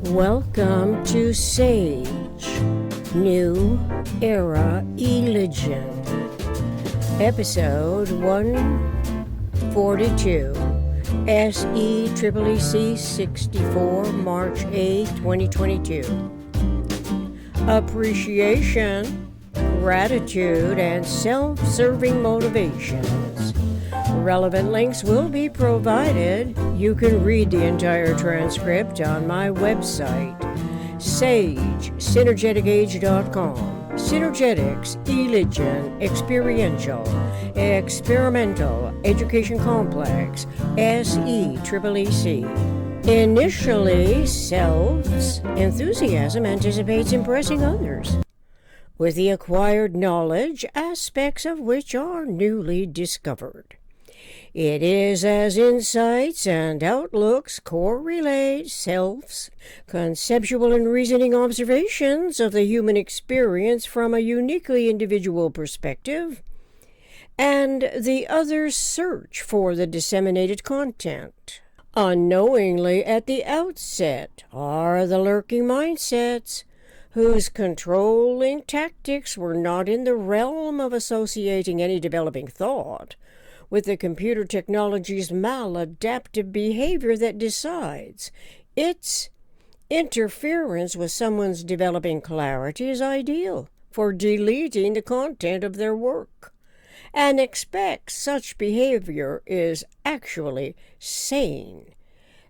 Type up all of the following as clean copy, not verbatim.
Welcome to Sage, New Era Religion, Episode 142, SEEEC 64, March 8, 2022. Appreciation, gratitude, and self-serving motivations. Relevant links will be provided. You can read the entire transcript on my website, sagesynergeticage.com. Synergetics, religion, experiential, experimental, education complex, SEEEC. Initially, self's enthusiasm anticipates impressing others with the acquired knowledge, aspects of which are newly discovered. It is as insights and outlooks correlate self's conceptual and reasoning observations of the human experience from a uniquely individual perspective, and the other's search for the disseminated content. Unknowingly at the outset are the lurking mindsets whose controlling tactics were not in the realm of associating any developing thought with the computer technology's maladaptive behavior that decides its interference with someone's developing clarity is ideal for deleting the content of their work, and expects such behavior is actually sane.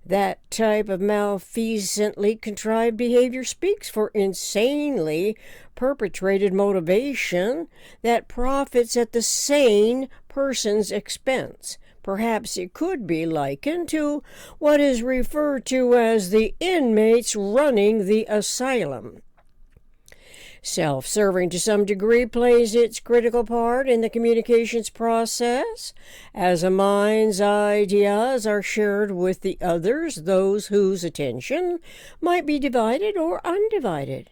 That type of malfeasantly contrived behavior speaks for insanely perpetrated motivation that profits at the sane person's expense. Perhaps it could be likened to what is referred to as the inmates running the asylum. Self-serving to some degree plays its critical part in the communications process, as a mind's ideas are shared with the others, those whose attention might be divided or undivided.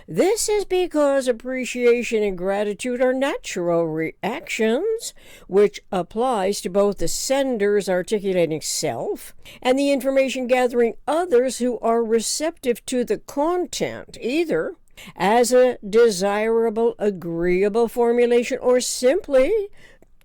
This is because appreciation and gratitude are natural reactions, which applies to both the sender's articulating self and the information gathering others who are receptive to the content, either as a desirable, agreeable formulation or simply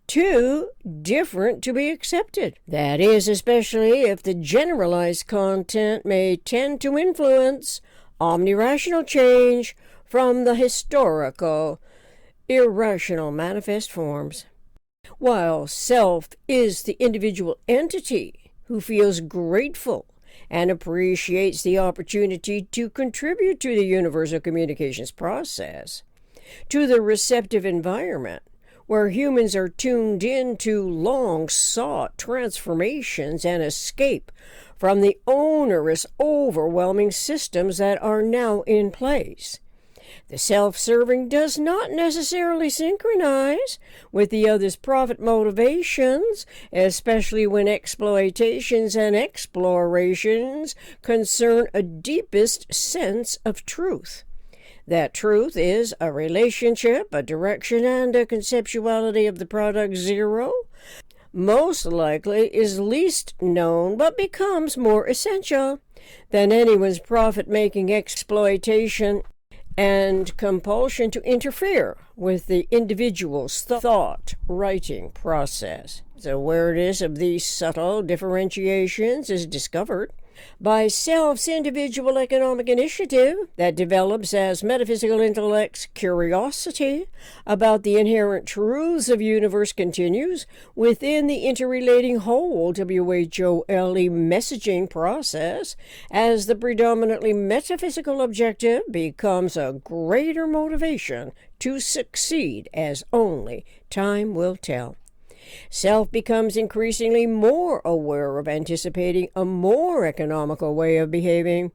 too different to be accepted. That is, especially if the generalized content may tend to influence omnirational change from the historical, irrational manifest forms. While self is the individual entity who feels grateful and appreciates the opportunity to contribute to the universal communications process, to the receptive environment where humans are tuned in to long-sought transformations and escape from the onerous, overwhelming systems that are now in place. The self-serving does not necessarily synchronize with the other's profit motivations, especially when exploitations and explorations concern a deepest sense of truth. That truth is a relationship, a direction, and a conceptuality of the product zero. Most likely is least known but becomes more essential than anyone's profit-making exploitation and compulsion to interfere with the individual's thought-writing process. The awareness of these subtle differentiations is discovered by self's individual economic initiative that develops as metaphysical intellect's curiosity about the inherent truths of universe continues within the interrelating whole WHOLE messaging process, as the predominantly metaphysical objective becomes a greater motivation to succeed, as only time will tell. Self becomes increasingly more aware of anticipating a more economical way of behaving.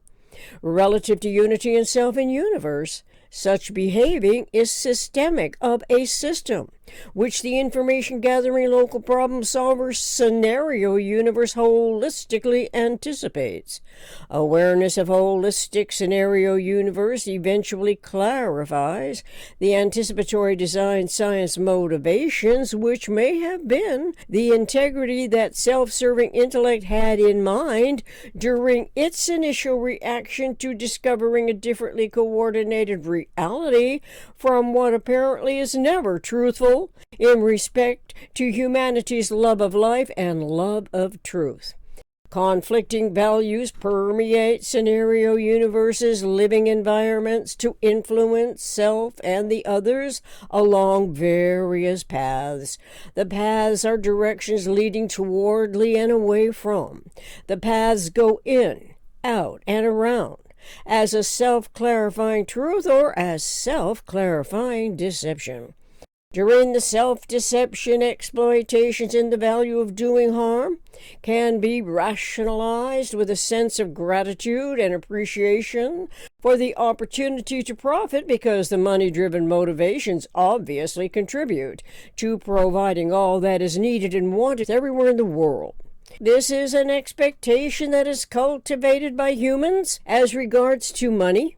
Relative to unity and self in universe, such behaving is systemic of a system which the information-gathering local problem-solver scenario universe holistically anticipates. Awareness of holistic scenario universe eventually clarifies the anticipatory design science motivations, which may have been the integrity that self-serving intellect had in mind during its initial reaction to discovering a differently coordinated reality from what apparently is never truthful in respect to humanity's love of life and love of truth. Conflicting values permeate scenario universes, living environments to influence self and the others along various paths. The paths are directions leading towardly and away from. The paths go in, out, and around as a self-clarifying truth or as self-clarifying deception. During the self-deception, exploitations in the value of doing harm can be rationalized with a sense of gratitude and appreciation for the opportunity to profit, because the money-driven motivations obviously contribute to providing all that is needed and wanted everywhere in the world. This is an expectation that is cultivated by humans as regards to money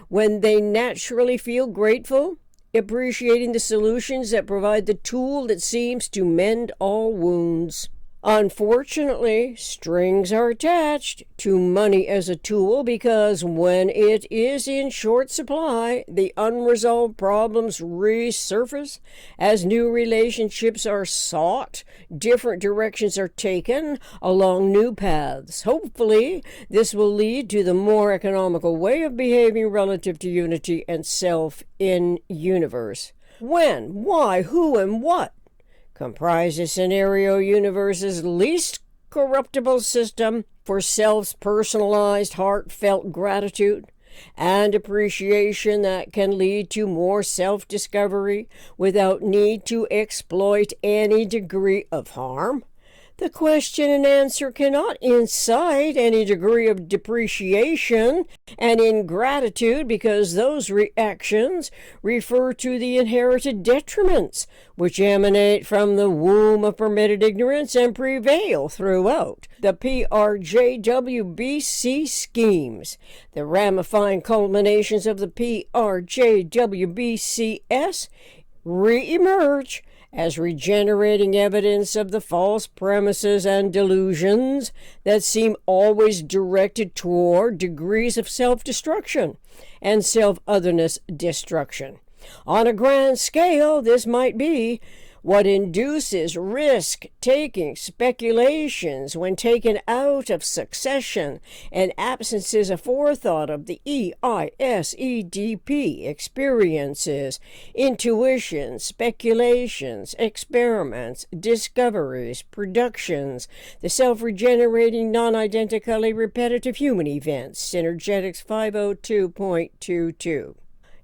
when they naturally feel grateful, appreciating the solutions that provide the tool that seems to mend all wounds. Unfortunately, strings are attached to money as a tool because when it is in short supply, the unresolved problems resurface as new relationships are sought, different directions are taken along new paths. Hopefully, this will lead to the more economical way of behaving relative to unity and self in universe. When, why, who, and what comprises scenario universe's least corruptible system for self's personalized, heartfelt gratitude and appreciation that can lead to more self-discovery without need to exploit any degree of harm. The question and answer cannot incite any degree of depreciation and ingratitude, because those reactions refer to the inherited detriments which emanate from the womb of permitted ignorance and prevail throughout the PRJWBC schemes. The ramifying culminations of the PRJWBCS re-emerge as regenerating evidence of the false premises and delusions that seem always directed toward degrees of self-destruction and self-otherness destruction. On a grand scale, this might be what induces risk-taking speculations when taken out of succession and absences of forethought of the EISEDP experiences, intuitions, speculations, experiments, discoveries, productions, the self-regenerating, non-identically repetitive human events, Synergetics 502.22.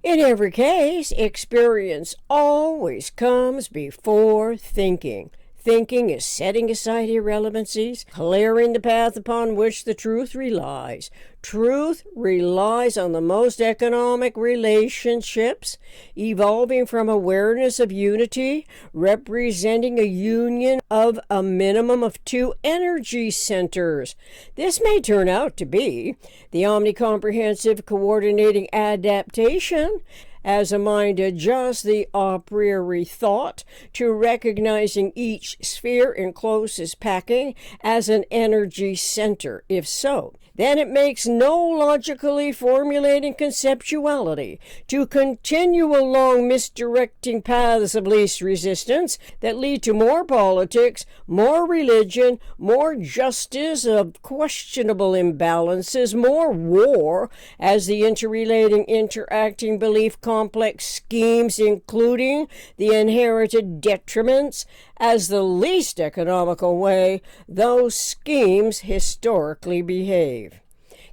In every case, experience always comes before thinking. Thinking is setting aside irrelevancies, clearing the path upon which the truth relies. Truth relies on the most economic relationships, evolving from awareness of unity, representing a union of a minimum of two energy centers. This may turn out to be the omnicomprehensive coordinating adaptation, as a mind adjusts the a priori thought to recognizing each sphere in closest packing as an energy center. If so, then it makes no logically formulating conceptuality to continue along misdirecting paths of least resistance that lead to more politics, more religion, more justice of questionable imbalances, more war, as the interrelating, interacting belief complex schemes, including the inherited detriments, as the least economical way those schemes historically behave.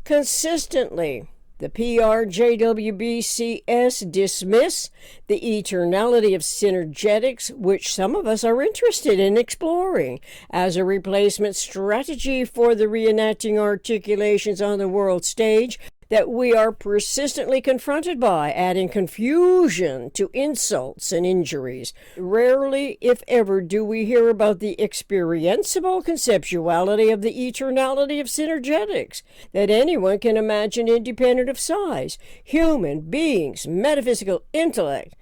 Consistently, the PRJWBCS dismiss the eternality of synergetics, which some of us are interested in exploring, as a replacement strategy for the reenacting articulations on the world stage that we are persistently confronted by, adding confusion to insults and injuries. Rarely, if ever, do we hear about the experienceable conceptuality of the eternality of synergetics that anyone can imagine independent of size. Human beings' metaphysical intellect,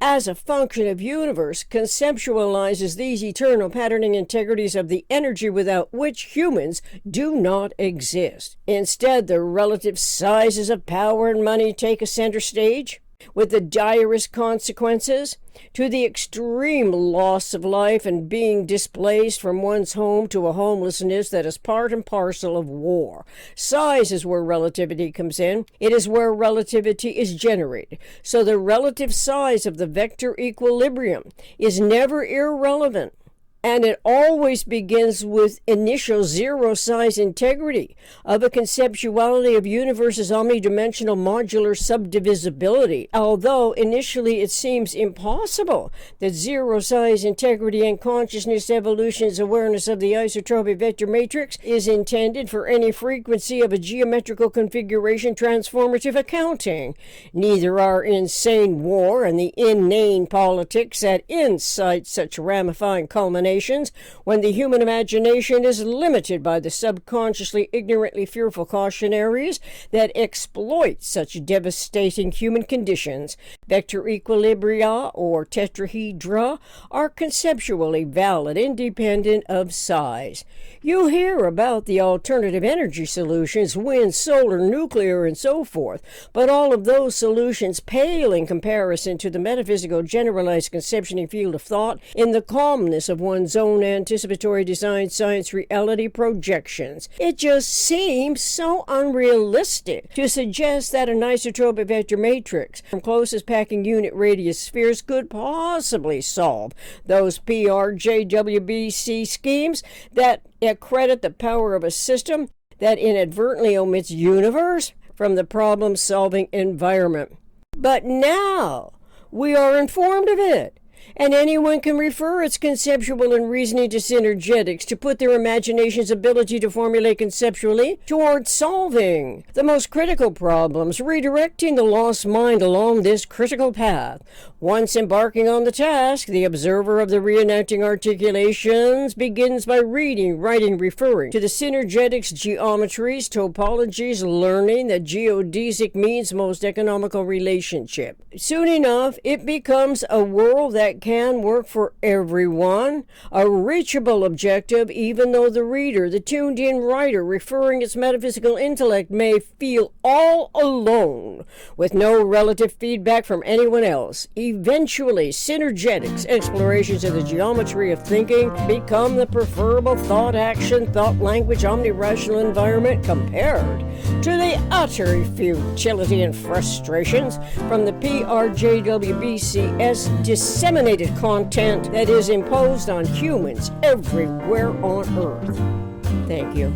as a function of universe, conceptualizes these eternal patterning integrities of the energy without which humans do not exist. Instead, the relative sizes of power and money take a center stage, with the direst consequences to the extreme loss of life and being displaced from one's home to a homelessness that is part and parcel of war. Size is where relativity comes in. It is where relativity is generated. So the relative size of the vector equilibrium is never irrelevant. And it always begins with initial zero-size integrity of a conceptuality of universe's omnidimensional modular subdivisibility. Although initially it seems impossible that zero-size integrity and consciousness evolution's awareness of the isotropic vector matrix is intended for any frequency of a geometrical configuration transformative accounting. Neither are insane war and the inane politics that incite such ramifying culmination when the human imagination is limited by the subconsciously ignorantly fearful cautionaries that exploit such devastating human conditions. Vector equilibria, or tetrahedra, are conceptually valid, independent of size. You hear about the alternative energy solutions, wind, solar, nuclear, and so forth, but all of those solutions pale in comparison to the metaphysical generalized conception and field of thought in the calmness of one's own anticipatory design science reality projections. It just seems so unrealistic to suggest that an isotropic vector matrix from closest packing unit radius spheres could possibly solve those PRJWBC schemes that accredit the power of a system that inadvertently omits universe from the problem-solving environment. But now we are informed of it, and anyone can refer its conceptual and reasoning to synergetics to put their imagination's ability to formulate conceptually towards solving the most critical problems, redirecting the lost mind along this critical path. Once embarking on the task, the observer of the reenacting articulations begins by reading, writing, referring to the synergetics geometries, topologies, learning that geodesic means most economical relationship. Soon enough, it becomes a world that can work for everyone, a reachable objective, even though the reader, the tuned-in writer referring its metaphysical intellect, may feel all alone, with no relative feedback from anyone else. Eventually, synergetics, explorations of the geometry of thinking, become the preferable thought, action, thought, language, omni-rational environment compared to the utter futility and frustrations from the PRJWBCS disseminated content that is imposed on humans everywhere on Earth. Thank you.